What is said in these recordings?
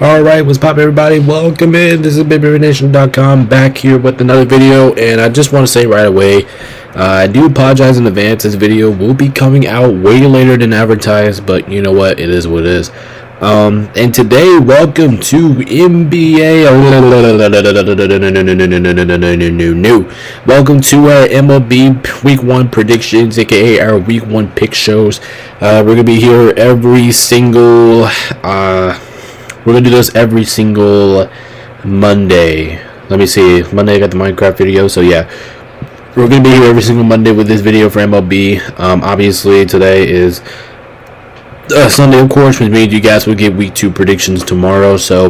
Alright, what's poppin', everybody? Welcome in. This is MLBPredictions.com back here with another video, and I just want to say right away, I do apologize in advance. This video will be coming out way later than advertised, but you know what? It is what it is. And today, welcome to NBA. Welcome to our MLB Week 1 predictions, aka our Week 1 pick shows. We're gonna be here every single. We're gonna do this every single Monday. Let me see. Monday I got the Minecraft video, so yeah. We're gonna be here every single Monday with this video for MLB. Obviously today is Sunday, of course, which means you guys will get Week 2 predictions tomorrow. So,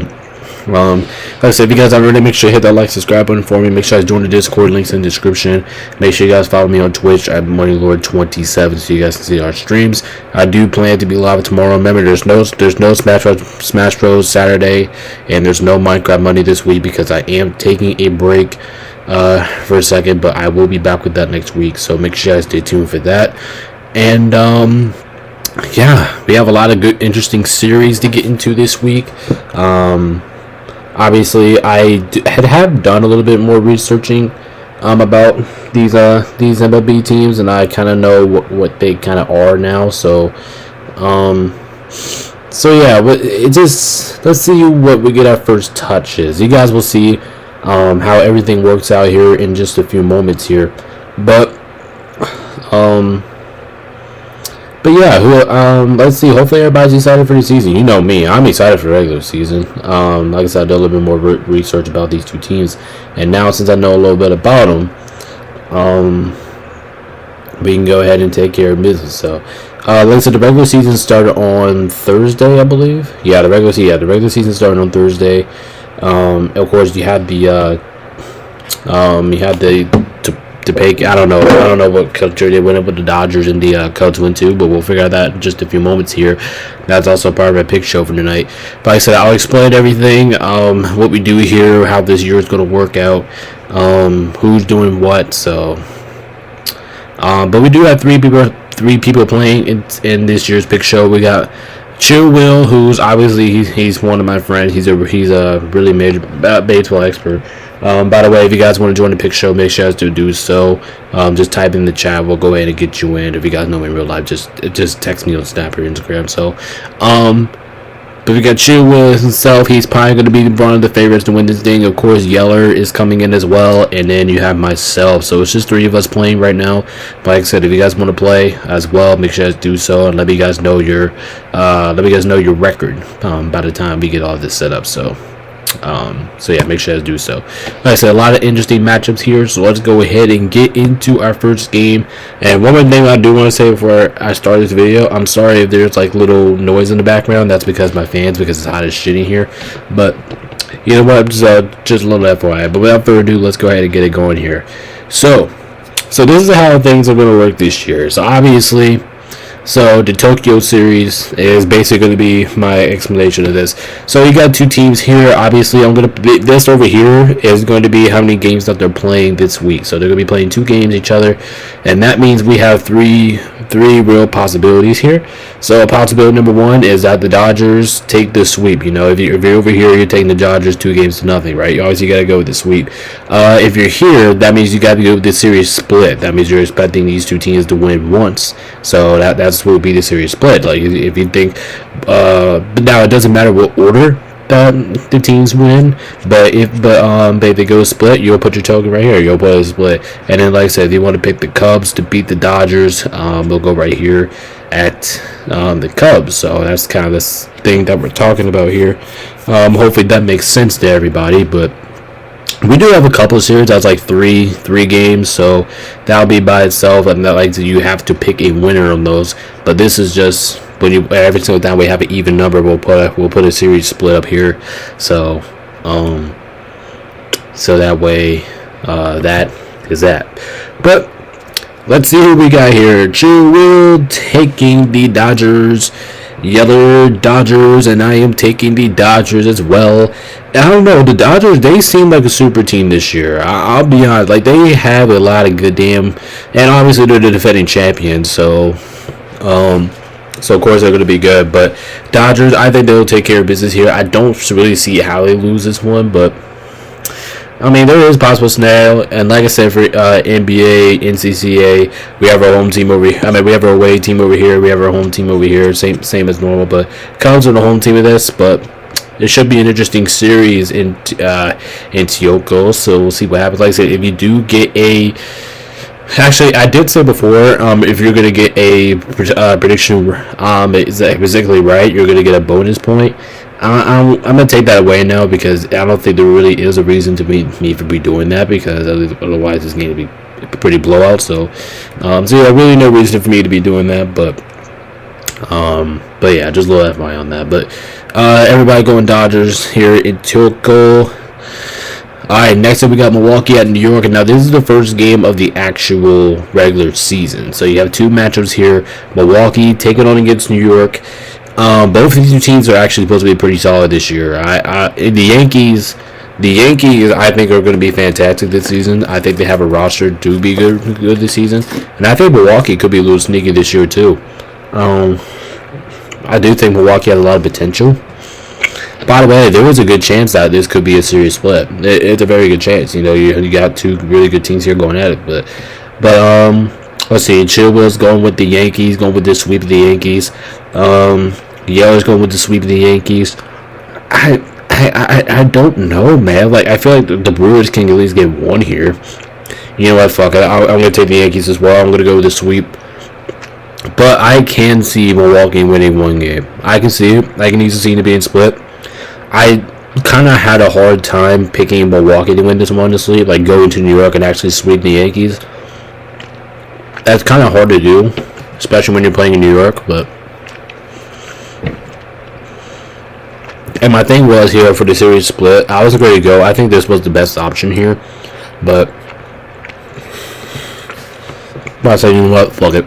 like I said, if you guys already, make sure you hit that like, subscribe button for me. Make sure you guys join the Discord. Links in the description. Make sure you guys follow me on Twitch at MoneyLord27 so you guys can see our streams. I do plan to be live tomorrow. Remember, there's no Smash Bros Saturday, and there's no Minecraft Monday this week because I am taking a break for a second, but I will be back with that next week. So make sure you guys stay tuned for that. And yeah, we have a lot of good, interesting series to get into this week. Obviously, I have done a little bit more researching about these MLB teams, and I kind of know what they kind of are now. So yeah, let's see what we get our first touches. You guys will see how everything works out here in just a few moments here, but yeah, let's see. Hopefully everybody's excited for the season. You know me, I'm excited for the regular season. Like I said, I did a little bit more research about these two teams, and now since I know a little bit about them, we can go ahead and take care of business. So, like I said, the regular season started on Thursday, I believe. Yeah, the regular season started on Thursday. Of course, you had the pick. I don't know what culture they went up with the Dodgers and the Cubs went to, but we'll figure out that in just a few moments here. That's also part of my pick show for tonight. But like I said, I'll explain everything, what we do here, how this year is going to work out, who's doing what. So, but we do have three people playing in this year's pick show. We got Chill Will, who's obviously he's one of my friends. He's a really major baseball expert. By the way, if you guys want to join the pick show, make sure you guys do so. Just type in the chat. We'll go ahead and get you in. If you guys know me in real life, just text me on Snap or Instagram. So, but we got Chill Will himself. He's probably going to be one of the favorites to win this thing. Of course, Yeller is coming in as well, and then you have myself. So it's just three of us playing right now. But like I said, if you guys want to play as well, make sure you guys do so, and let me guys know your record by the time we get all this set up. So yeah, make sure to do so. Like I said, a lot of interesting matchups here, so let's go ahead and get into our first game. And one more thing I do want to say before I start this video, I'm sorry if there's like little noise in the background. That's because my fans, because it's hot as shit in here. But you know what, just a little FYI. But without further ado, let's go ahead and get it going here. So this is how things are going to work this year. So obviously, the Tokyo series is basically going to be my explanation of this. So you got two teams here. Obviously, this over here is going to be how many games that they're playing this week. So they're going to be playing 2 games each other, and that means we have three real possibilities here. So possibility number 1 is that the Dodgers take the sweep. You know, if you're over here, you're taking the Dodgers 2-0, right? You obviously got to go with the sweep. If you're here, that means you got to go with the series split. That means you're expecting these two teams to win once. So that's what will be the series split. Like if you think, but now it doesn't matter what order that the teams win, but if they go split, you'll put your token right here. You'll put a split, and then like I said, if you want to pick the Cubs to beat the Dodgers, we'll go right here at the Cubs. So that's kind of this thing that we're talking about here. Hopefully that makes sense to everybody, but we do have a couple of series that's like three games, so that'll be by itself, and that like you have to pick a winner on those. But this is just when you every single time we have an even number, we'll put a series split up here. So so that way that is that. But let's see who we got here. Chill Will taking the Dodgers. Yeller Dodgers, and I am taking the Dodgers as well. I don't know, the Dodgers, they seem like a super team this year. I'll be honest, like they have a lot of good and obviously they're the defending champions, so So of course they're going to be good. But Dodgers, I think they'll take care of business here. I don't really see how they lose this one, but I mean, there is possible scenario, and like I said, for NBA, NCCA, we have our home team over here. I mean, we have our away team over here. We have our home team over here. Same as normal, but Cubs are the home team of this. But it should be an interesting series in Tokyo. So we'll see what happens. Like I said, if you do get a Actually, I did say before, if you're going to get a prediction exactly right, you're going to get a bonus point. I'm going to take that away now because I don't think there really is a reason to me for be doing that, because otherwise it's going to be pretty blowout. So yeah, really no reason for me to be doing that. But yeah, just a little FYI on that. But everybody going Dodgers here in Tokyo. Alright, next up we got Milwaukee at New York. And now this is the first game of the actual regular season. So you have two matchups here. Milwaukee taking on against New York. Both of these two teams are actually supposed to be pretty solid this year. The Yankees, I think, are going to be fantastic this season. I think they have a roster to be good this season. And I think Milwaukee could be a little sneaky this year too. I do think Milwaukee has a lot of potential. By the way, there is a good chance that this could be a series split. It's a very good chance. You know, you got two really good teams here going at it. But let's see. Chilwell's going with the Yankees, going with the sweep of the Yankees. Yeller's going with the sweep of the Yankees. I don't know, man. Like, I feel like the Brewers can at least get one here. You know what? Fuck it. I'm going to take the Yankees as well. I'm going to go with the sweep. But I can see Milwaukee winning one game. I can see it. I can easily see it being split. I kind of had a hard time picking Milwaukee to win this one, honestly. Like, going to New York and actually sweep the Yankees. That's kind of hard to do, especially when you're playing in New York. But and my thing was here for the series split, I was ready to go. I think this was the best option here. But I said, you know what? Fuck it.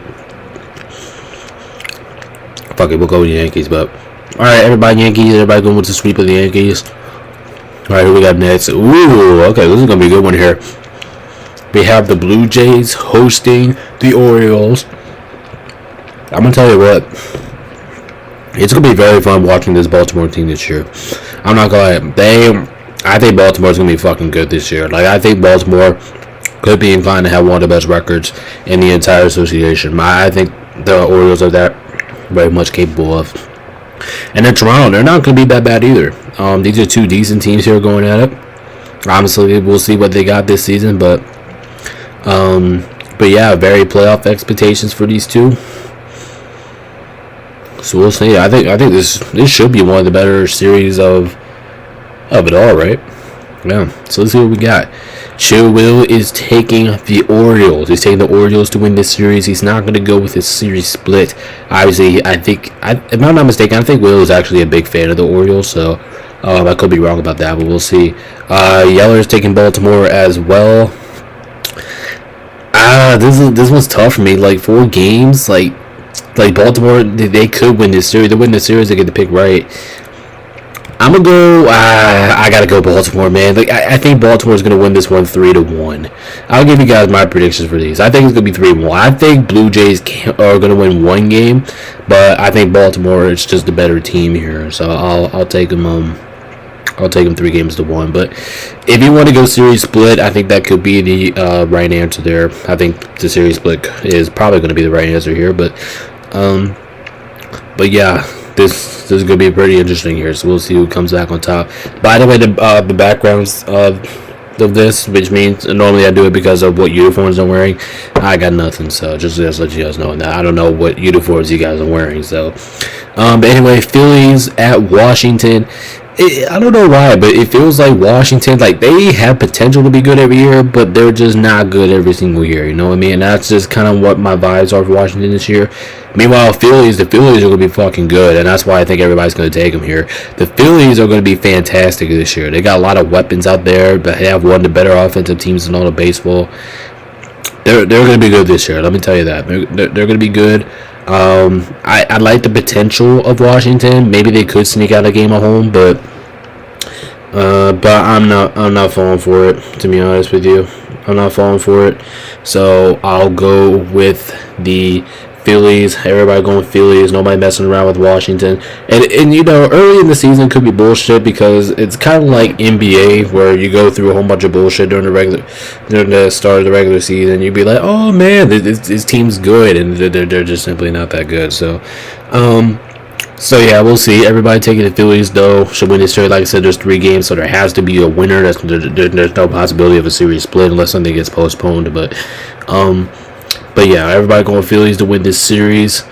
Fuck it, we'll go with the Yankees. But alright, everybody Yankees. Everybody going with the sweep of the Yankees. Alright, who we got next? Ooh, okay, this is going to be a good one here. We have the Blue Jays hosting the Orioles. I'm going to tell you what. It's going to be very fun watching this Baltimore team this year. I'm not going to lie. I think Baltimore's going to be fucking good this year. Like, I think Baltimore could be inclined to have one of the best records in the entire association. I think the Orioles are that very much capable of. And then Toronto, they're not going to be that bad either. These are two decent teams here going at it. Obviously, we'll see what they got this season, but yeah, very playoff expectations for these two. So we'll see. I think this should be one of the better series of it all, right? Yeah. So let's see what we got. Chilwell is taking the Orioles. He's taking the Orioles to win this series. He's not going to go with this series split. Obviously, if I'm not mistaken, I think Will is actually a big fan of the Orioles. So I could be wrong about that, but we'll see. Yeller is taking Baltimore as well. This was tough for me. Like 4 games, like Baltimore, they could win this series. They win this series, they get the pick right. I'm gonna go. I gotta go Baltimore, man. Like I think Baltimore is gonna win this one 3-1. I'll give you guys my predictions for these. I think it's gonna be 3-1. I think Blue Jays are gonna win one game, but I think Baltimore is just a better team here. So I'll take them. I'll take them 3-1. But if you want to go series split, I think that could be the right answer there. I think the series split is probably going to be the right answer here. But yeah, this is going to be pretty interesting here. So we'll see who comes back on top. By the way, the backgrounds of this, which means normally I do it because of what uniforms I'm wearing. I got nothing, so just to let you guys know that I don't know what uniforms you guys are wearing. So, but anyway, Phillies at Washington. I don't know why, but it feels like Washington, like they have potential to be good every year, but they're just not good every single year. You know what I mean? And that's just kind of what my vibes are for Washington this year. Meanwhile, the Phillies are going to be fucking good, and that's why I think everybody's going to take them here. The Phillies are going to be fantastic this year. They got a lot of weapons out there, but they have one of the better offensive teams in all of baseball. They're going to be good this year. Let me tell you that. They're going to be good. I like the potential of Washington. Maybe they could sneak out a game at home, but I'm not falling for it, to be honest with you. I'm not falling for it. So I'll go with the Phillies. Everybody going Phillies. Nobody messing around with Washington. And you know, early in the season could be bullshit because it's kind of like NBA where you go through a whole bunch of bullshit during the start of the regular season. You'd be like, oh man, this team's good, and they're just simply not that good. So yeah, we'll see. Everybody taking the Phillies though should win this series. Like I said, there's 3 games, so there has to be a winner. There's no possibility of a series split unless something gets postponed. But yeah, everybody going Phillies to win this series.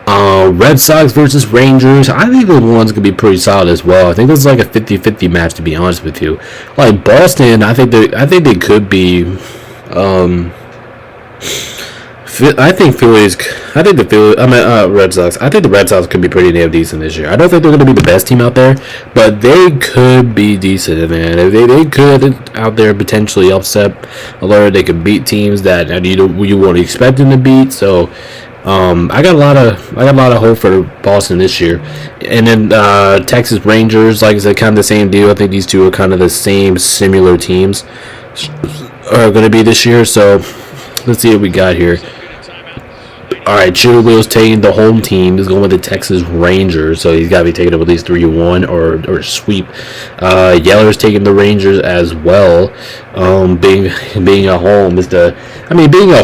Red Sox versus Rangers. I think the one's gonna be pretty solid as well. I think this is like a 50-50 match, to be honest with you. Like Boston, I think they could be. I think Red Sox. I think the Red Sox could be pretty damn decent this year. I don't think they're going to be the best team out there, but they could be decent, man. They could out there potentially upset alert. They could beat teams that you won't expect them to beat. So, I got a lot of hope for Boston this year. And then Texas Rangers, like I said, kind of the same deal. I think these two are kind of the same similar teams are going to be this year. So let's see what we got here. All right, Chill Will's taking the home team. He's going with the Texas Rangers, so he's got to be taking up at least 3-1 or sweep. Yeller's taking the Rangers as well. Being at home being at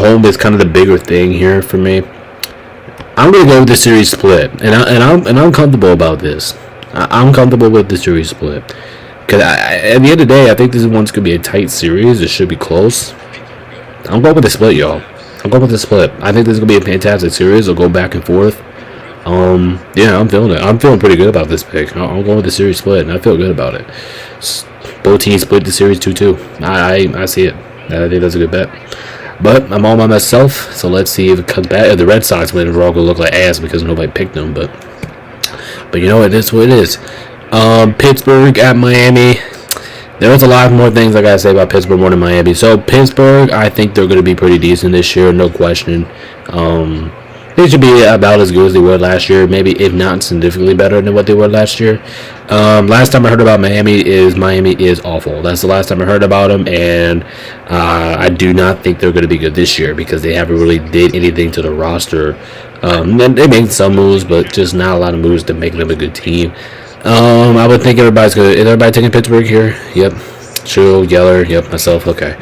home is kind of the bigger thing here for me. I'm gonna go with the series split, and I'm comfortable about this. I'm comfortable with the series split because at the end of the day, I think this one's gonna be a tight series. It should be close. I'm going with the split, y'all. I'm going with the split. I think this is going to be a fantastic series. It'll go back and forth. Yeah, I'm feeling it. I'm feeling pretty good about this pick. I'm going with the series split, and I feel good about it. Both teams split the series 2-2. I see it. I think that's a good bet. But I'm all by myself, so let's see if it comes back. If the Red Sox win, we're all going to look like ass because nobody picked them. But you know what? It's what it is. Pittsburgh at Miami. There's a lot more things I gotta say about Pittsburgh more than Miami. So Pittsburgh, I think they're gonna be pretty decent this year, no question. They should be about as good as they were last year, maybe if not significantly better than what they were last year. Last time I heard about Miami is awful. That's the last time I heard about them, and I do not think they're gonna be good this year because they haven't really did anything to the roster. They made some moves, but just not a lot of moves to make them a good team. I would think everybody's good. Is everybody taking Pittsburgh here? Yep. Chill, Yeller, yep, myself, okay.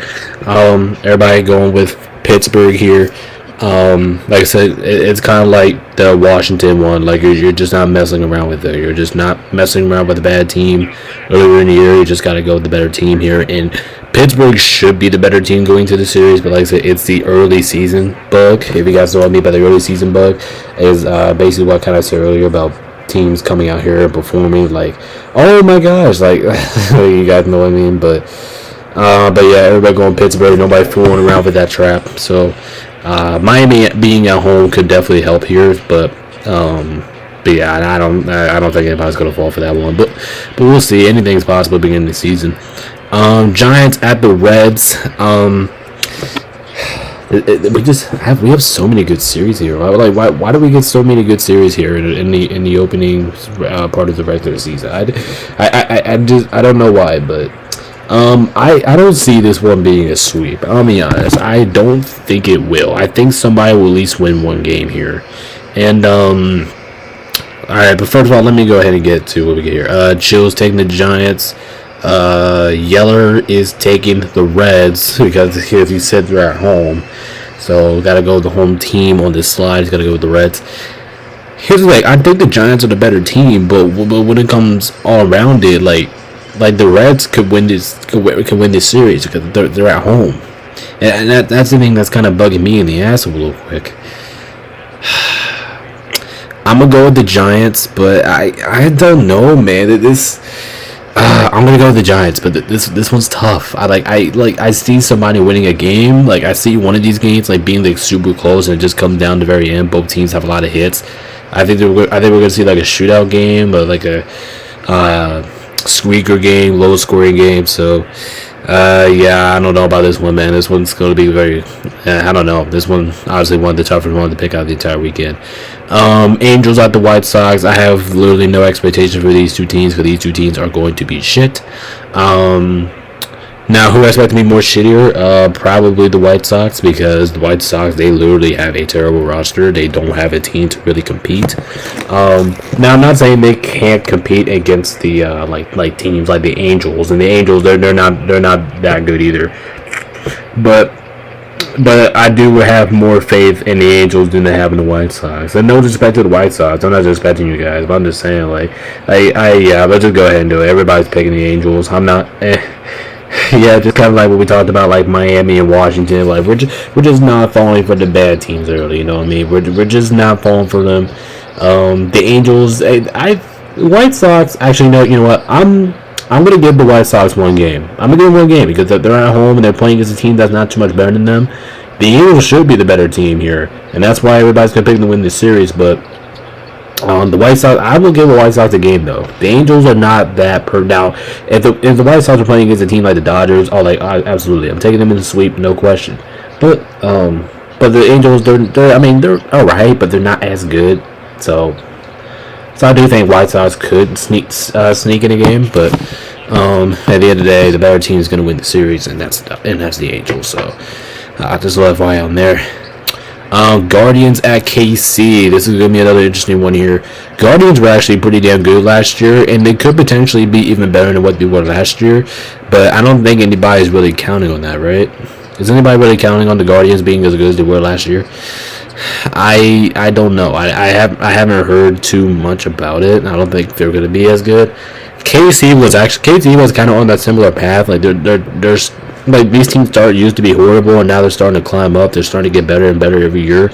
Everybody going with Pittsburgh here. Like I said, it's kind of like the Washington one. Like you're just not messing around with it. You're just not messing around with a bad team earlier in the year. You just got to go with the better team here. And Pittsburgh should be the better team going to the series, but like I said, it's the early season bug. If you guys know what I mean by the early season bug, is basically what I kind of said earlier about teams coming out here and performing like, oh my gosh, like you guys know what I mean. But yeah, everybody going Pittsburgh. Nobody fooling around with that trap. So Miami being at home could definitely help here, but yeah, I don't think anybody's gonna fall for that one. But we'll see. Anything's possible beginning of the season. Giants at the Reds. We have so many good series here. Why do we get so many good series here in the opening part of the regular season? I don't know why, but I don't see this one being a sweep. I'll be honest. I don't think it will. I think somebody will at least win one game here. And all right, but first of all, let me go ahead and get to what we get here. Chill's taking the Giants. Yeller is taking the Reds because as you said, they're at home, so gotta go with the home team on this slide. He's gotta go with the Reds. Here's the thing: I think the Giants are the better team, but when it comes all around it, like the Reds could win this series because they're at home, and that's the thing that's kind of bugging me in the ass a little quick. I'm gonna go with the Giants, but I don't know, man. I'm gonna go with the Giants, but this one's tough. I see somebody winning a game. Like I see one of these games like being like super close, and it just comes down to the very end. Both teams have a lot of hits. I think we're gonna see like a shootout game, or like a squeaker game, low scoring game. So yeah, I don't know about this one, man. This one's gonna be very. I don't know. This one obviously one of the tougher ones to pick out the entire weekend. Angels at the White Sox. I have literally no expectation for these two teams because these two teams are going to be shit. Now, who I expect to be more shittier? Probably the White Sox, because the White Sox, they literally have a terrible roster. They don't have a team to really compete. Now, I'm not saying they can't compete against the like teams like the Angels, and the Angels they're not that good either. But I do have more faith in the Angels than I have in the White Sox. And no disrespect to the White Sox. I'm not disrespecting you guys, but I'm just saying, like, yeah, let's just go ahead and do it. Everybody's picking the Angels. I'm not, yeah, just kind of like what we talked about, like Miami and Washington. Like, we're just not falling for the bad teams early, you know what I mean? We're just not falling for them. The Angels, White Sox, actually, no, you know what? I'm going to give the White Sox one game. I'm going to give them one game because they're at home and they're playing against a team that's not too much better than them. The Angels should be the better team here, and that's why everybody's going to pick them to win this series. But the White Sox, I will give the White Sox a game, though. The Angels are not that now, if the White Sox are playing against a team like the Dodgers, absolutely. I'm taking them in the sweep, no question. But the Angels, they're all right, but they're not as good. So I do think White Sox could sneak in a game, but at the end of the day, the better team is going to win the series, and that's the Angels. So just a little FYI on there. Guardians at KC. This is going to be another interesting one here. Guardians were actually pretty damn good last year, and they could potentially be even better than what they were last year. But I don't think anybody's really counting on that, right? Is anybody really counting on the Guardians being as good as they were last year? I don't know. I haven't heard too much about it. I don't think they're going to be as good. KC was kind of on that similar path. Like there's like these teams used to be horrible, and now they're starting to climb up. They're starting to get better and better every year.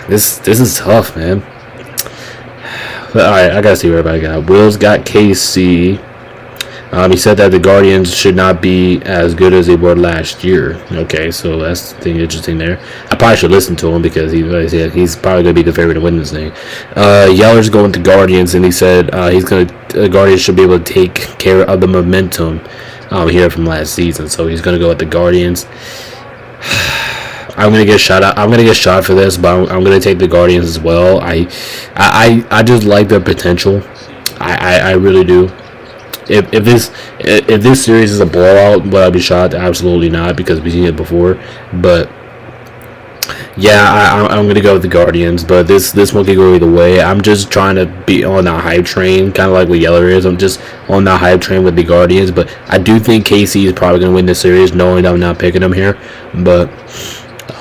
This is tough, man. But, all right, I gotta see what everybody got. Will's got KC. He said that the Guardians should not be as good as they were last year. Okay, so that's the thing interesting there. I probably should listen to him because he's probably going to be the favorite to win this thing. Yeller's going to Guardians, and he said the Guardians should be able to take care of the momentum here from last season. So he's going to go with the Guardians. I'm gonna get shot out. I'm gonna get shot for this, but I'm gonna take the Guardians as well. I just like their potential. I really do. If this series is a blowout, will I be shocked? Absolutely not, because we've seen it before. But yeah, I'm gonna go with the Guardians. But this one could go either way. I'm just trying to be on that hype train, kind of like what Yeller is. I'm just on that hype train with the Guardians. But I do think KC is probably gonna win this series, knowing that I'm not picking them here. But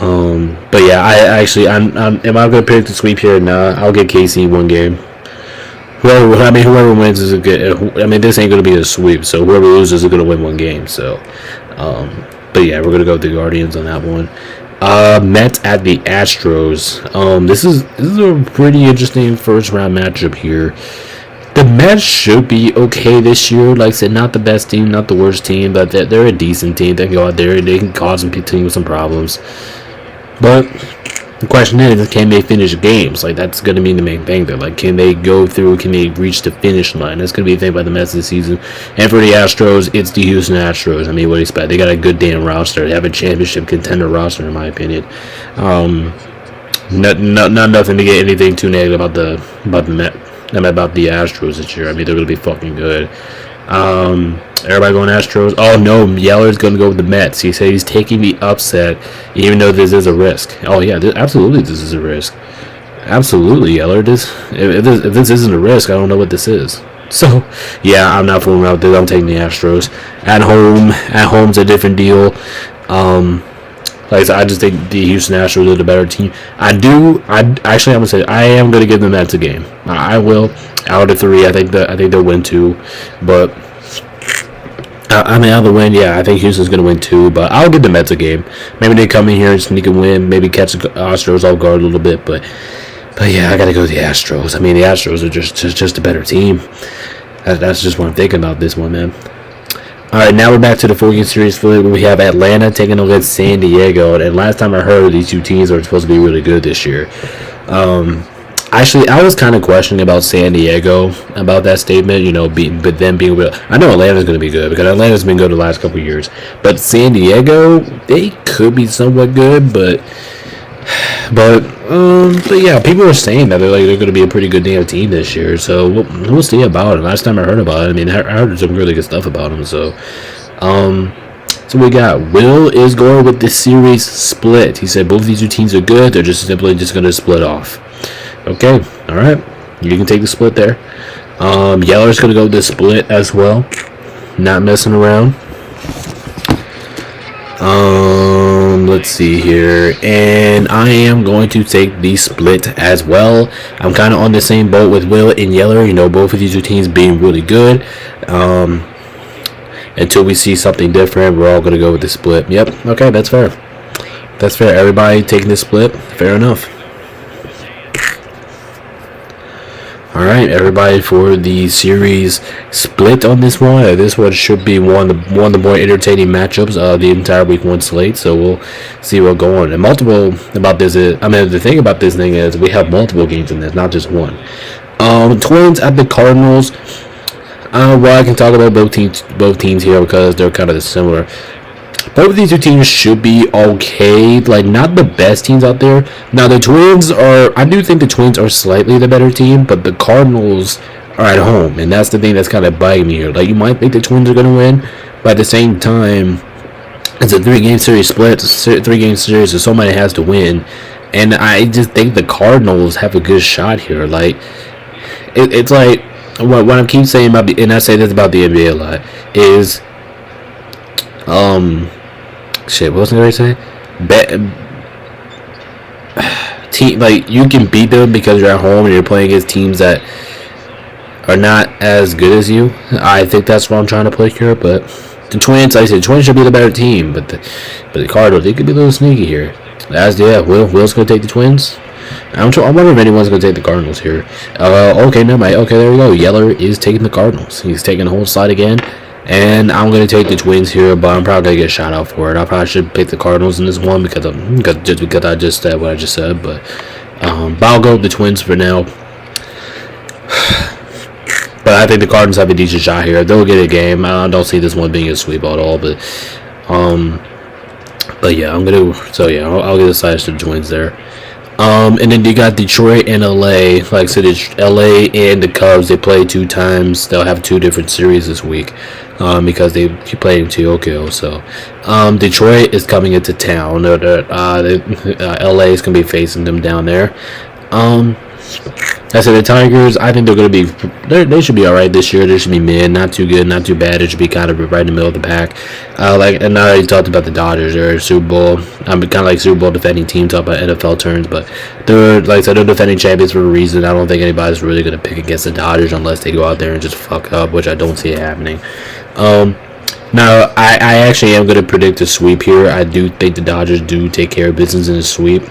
yeah, am I gonna pick the sweep here? Nah, I'll get KC one game. Whoever wins is a good. This ain't gonna be a sweep, so whoever loses is gonna win one game. So, but yeah, we're gonna go with the Guardians on that one. Mets at the Astros. This is a pretty interesting first round matchup here. The Mets should be okay this year. Like I said, not the best team, not the worst team, but they're a decent team. They can go out there and they can cause some teams some problems. But the question is, can they finish games? Like, that's going to be the main thing there. Like, can they go through? Can they reach the finish line? That's going to be the thing by the Mets this season. And for the Astros, it's the Houston Astros. What do you expect? They got a good damn roster. They have a championship contender roster, in my opinion. Not nothing to get anything too negative about the Astros this year. They're going to be fucking good. Everybody going Astros? Oh no, Yeller's going to go with the Mets. He said he's taking the upset, even though this is a risk. Oh yeah, absolutely, this is a risk. Absolutely, Yeller. If this isn't a risk, I don't know what this is. So yeah, I'm not fooling around with this. I'm taking the Astros at home. At home's a different deal. Like I said, I just think the Houston Astros are the better team. I'm gonna say I am gonna give the Mets a game. I will. Out of 3, I think they'll win 2, but out of the win, yeah, I think Houston's gonna win 2, but I'll give the Mets a game. Maybe they come in here and sneak a win, maybe catch the Astros off guard a little bit, but yeah, I gotta go with the Astros. The Astros are just a better team. That's just what I'm thinking about this one, man. All right, now we're back to the 4-game series where we have Atlanta taking on against San Diego. And last time I heard, these two teams are supposed to be really good this year. Actually, I was kind of questioning about San Diego, about that statement, but them being real. I know Atlanta's going to be good because Atlanta's been good the last couple of years. But San Diego, they could be somewhat good, but But yeah, people are saying that they're going to be a pretty good damn team this year. So we'll see about it. Last time I heard about it, I mean, I heard some really good stuff about them. So, so we got Will is going with the series split. He said both of these two teams are good. They're just simply going to split off. Okay, all right. You can take the split there. Yeller's going to go with the split as well. Not messing around. Let's see here, and I am going to take the split as well. I'm kind of on the same boat with Will and Yeller. You know, both of these two teams being really good. Until we see something different, we're all going to go with the split. Yep. Okay, that's fair. That's fair. Everybody taking the split. Fair enough. All right, everybody, for the series split on this one. This one should be one of the more entertaining matchups of the entire week 1 slate. So we'll see what's going on. And multiple about this is, I mean, the thing about this thing is we have multiple games in this, not just one. Twins at the Cardinals. Well, I can talk about both teams here because they're kind of similar. Both of these two teams should be okay. Like, not the best teams out there. Now, the Twins are... I do think the Twins are slightly the better team, but the Cardinals are at home. And that's the thing that's kind of bugging me here. Like, you might think the Twins are going to win, but at the same time, it's a 3-game series split. It's a 3-game series, so somebody has to win. And I just think the Cardinals have a good shot here. Like, it's like... What I keep saying about... And I say this about the NBA a lot, is... Shit, what was I going to say? Like, you can beat them because you're at home and you're playing against teams that are not as good as you. I think that's what I'm trying to play here. But the Twins, like I said, the Twins should be the better team. But the Cardinals, they could be a little sneaky here. Will's going to take the Twins. I wonder if anyone's going to take the Cardinals here. Okay, never mind. Okay, there we go. Yeller is taking the Cardinals. He's taking the whole slide again. And I'm going to take the Twins here, but I'm probably going to get shot out for it. I probably should pick the Cardinals in this one because I just said what I just said. But I'll go with the Twins for now. But I think the Cardinals have a decent shot here. They'll get a game. I don't see this one being a sweep at all. But yeah, I'll get the sides to the Twins there. And then you got Detroit and LA. Like I said, LA and the Cubs, they play 2 times. They'll have 2 different series this week because they play in Tokyo. So Detroit is coming into town. LA is going to be facing them down there. I said the Tigers, I think they're going to be, they should be all right this year. They should be mid, not too good, not too bad. It should be kind of right in the middle of the pack. And I already talked about the Dodgers. They're a Super Bowl. I'm kind of like Super Bowl defending team, talk about NFL terms, but they're, like I said, they're defending champions for a reason. I don't think anybody's really going to pick against the Dodgers unless they go out there and just fuck up, which I don't see it happening. Now, I actually am going to predict a sweep here. I do think the Dodgers do take care of business in a sweep.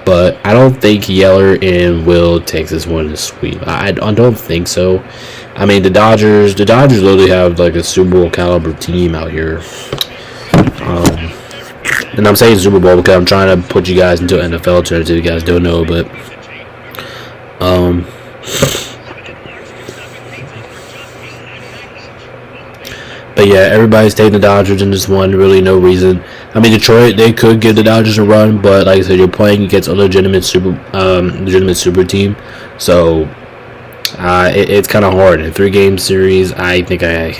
But I don't think Yeller and Will takes this one in a sweep. I don't think so. I mean, the Dodgers literally have like a Super Bowl caliber team out here. And I'm saying Super Bowl because I'm trying to put you guys into NFL terms if you guys don't know. But yeah, everybody's taking the Dodgers in this one. Really, no reason. I mean, Detroit, they could give the Dodgers a run, but like I said, you're playing against a legitimate super team, so it's kind of hard. In a 3-game series, I think I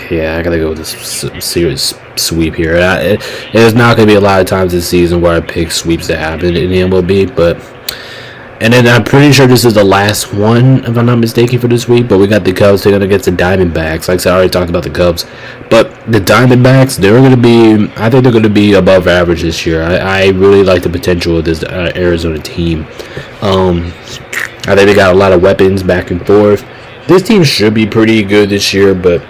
gotta go with this series sweep here. There's not gonna be a lot of times this season where I pick sweeps that happen in the MLB, but. And then I'm pretty sure this is the last one, if I'm not mistaken, for this week. But we got the Cubs taking against the Diamondbacks. Like I said, I already talked about the Cubs. But the Diamondbacks, I think they're going to be above average this year. I really like the potential of this Arizona team. I think they got a lot of weapons back and forth. This team should be pretty good this year, but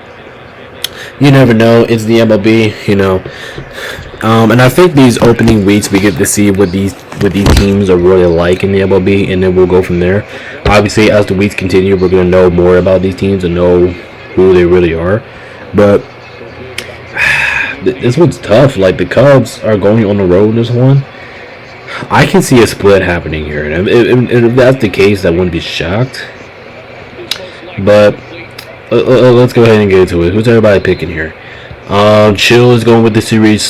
you never know. It's the MLB, you know. And I think these opening weeks we get to see what these teams are really like in the MLB, and then we'll go from there. Obviously, as the weeks continue, we're going to know more about these teams and know who they really are. But this one's tough. Like, the Cubs are going on the road in this one. I can see a split happening here, and if that's the case, I wouldn't be shocked. But let's go ahead and get into it. Who's everybody picking here? Chill is going with the series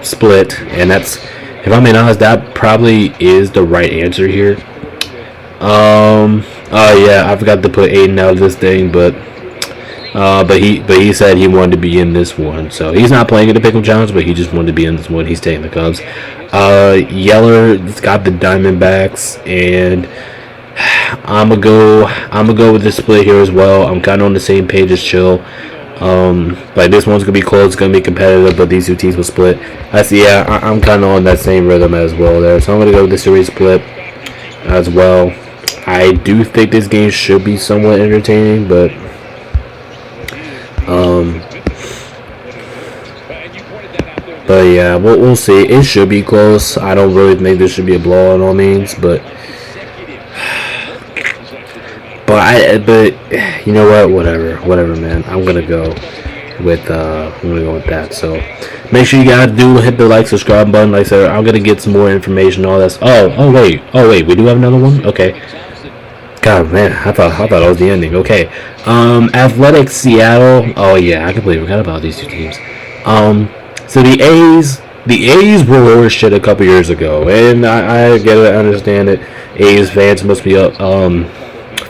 split, and that's, if I'm being honest, that probably is the right answer here. Oh yeah, I forgot to put Aiden out of this thing, but he said he wanted to be in this one, so he's not playing in the Pick'em Challenge, but he just wanted to be in this one. He's taking the Cubs. Yeller's got the Diamondbacks, and I'm gonna go with the split here as well. I'm kind of on the same page as Chill. Like this one's gonna be close, it's gonna be competitive, but these two teams will split. I'm kind of on that same rhythm as well there, so I'm gonna go with the series split as well. I do think this game should be somewhat entertaining, but yeah, we'll see. It should be close. I don't really think this should be a blowout on all means, but you know what? Whatever, man. I'm gonna go with that. So make sure you guys do hit the like, subscribe button. Like I said, I'm gonna get some more information. All this. Oh wait. We do have another one. Okay. God, man, I thought that was the ending. Okay. Athletics Seattle. Oh yeah, I completely forgot about these two teams. So the A's were worse shit a couple years ago, and I get it, I understand it. A's fans must be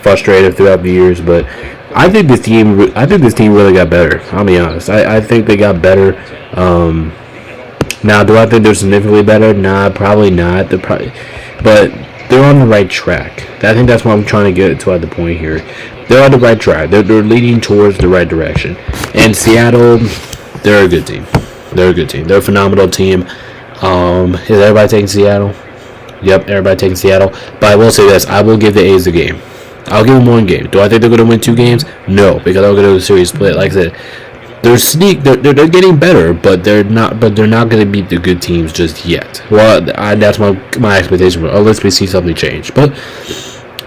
frustrated throughout the years, but I think this team really got better. I'll be honest. I think they got better. Now, do I think they're significantly better? Nah, probably not. But they're on the right track. I think that's what I'm trying to get to at the point here. They're on the right track. They're leading towards the right direction. And Seattle, they're a good team. They're a phenomenal team. Is everybody taking Seattle? Yep, everybody taking Seattle. But I will say this: I will give the A's a game. I'll give them one game. Do I think they're going to win 2 games? No, because I'm going to do a series split. Like I said, they're getting better, but they're not going to beat the good teams just yet. Well, that's my expectation. Unless we see something change. But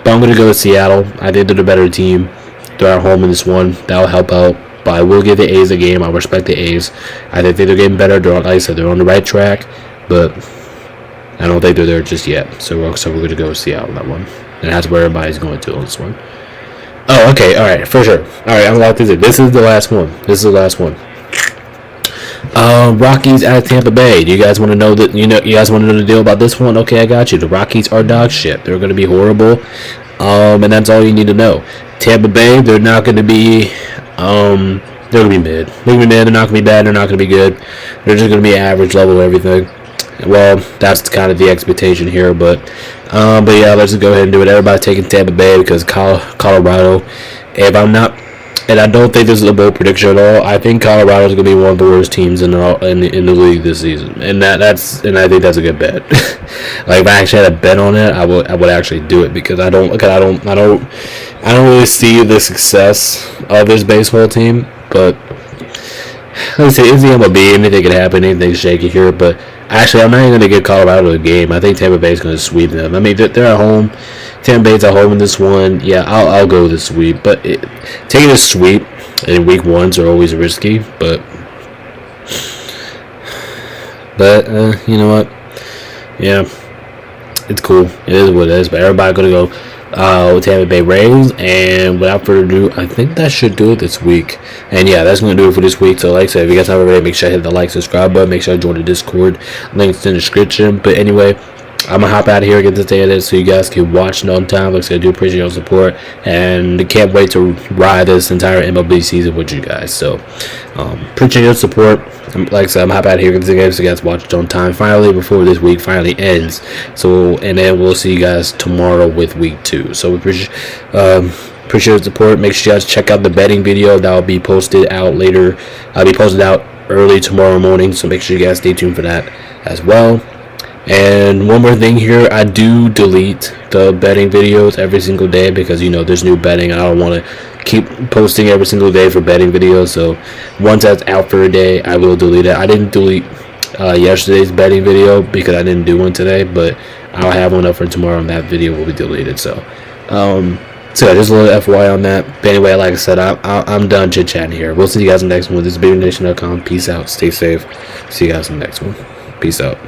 I'm going to go with Seattle. I think they're the better team. They're at home in this one. That'll help out. But I will give the A's a game. I respect the A's. I think they're getting better. Like I said, they're on the right track, but I don't think they're there just yet. So we're going to go with Seattle on that one. And that's where everybody's going to on this one. Oh, okay. All right. For sure. All right. I'm locked into it. This is the last one. Rockies at Tampa Bay. Do you guys want to know that? You guys want to know the deal about this one? Okay, I got you. The Rockies are dog shit. They're going to be horrible. And that's all you need to know. Tampa Bay, they're not going to be. They're going to be mid. They're going to be mid. They're not going to be bad. They're not going to be good. They're just going to be average level everything. Well, that's kind of the expectation here, but yeah, let's just go ahead and do it. Everybody taking Tampa Bay because Colorado. If I'm not, and I don't think this is a bold prediction at all. I think Colorado is going to be one of the worst teams in the league this season, and I think that's a good bet. Like if I actually had a bet on it, I would actually do it because I don't really see the success of this baseball team. But let's say it's the MLB. Anything can happen. Anything's shaky here, but. Actually, I'm not even going to get Colorado a game. I think Tampa Bay is going to sweep them. I mean, they're at home. Tampa Bay's at home in this one. Yeah, I'll go with the sweep. But taking a sweep in week 1s are always risky. But you know what? Yeah, it's cool. It is what it is. But everybody going to go Tampa Bay Rays, and without further ado, I think that should do it this week. And yeah, that's going to do it for this week. So like I said, if you guys haven't already, make sure you hit the like, subscribe button, make sure you join the Discord, links in the description. But anyway, I'm going to hop out of here and get this day edited so you guys can watch it on time. Like I said, I do appreciate your support, and can't wait to ride this entire MLB season with you guys. So appreciate your support. Like I said, I'm hopping out of here and get this game so you guys watch it on time finally before this week finally ends. So, and then we'll see you guys tomorrow with week 2. So we appreciate your support. Make sure you guys check out the betting video that will be posted out later. I'll be posted out early tomorrow morning, so make sure you guys stay tuned for that as well. And one more thing here, I do delete the betting videos every single day because there's new betting. I don't want to keep posting every single day for betting videos. So once that's out for a day, I will delete it. I didn't delete yesterday's betting video because I didn't do one today, but I'll have one up for tomorrow, and that video will be deleted. So just a little FYI on that. But anyway, like I said, I'm done chit chatting here. We'll see you guys in the next one. This is BabyNation.com. Peace out. Stay safe. See you guys in the next one. Peace out.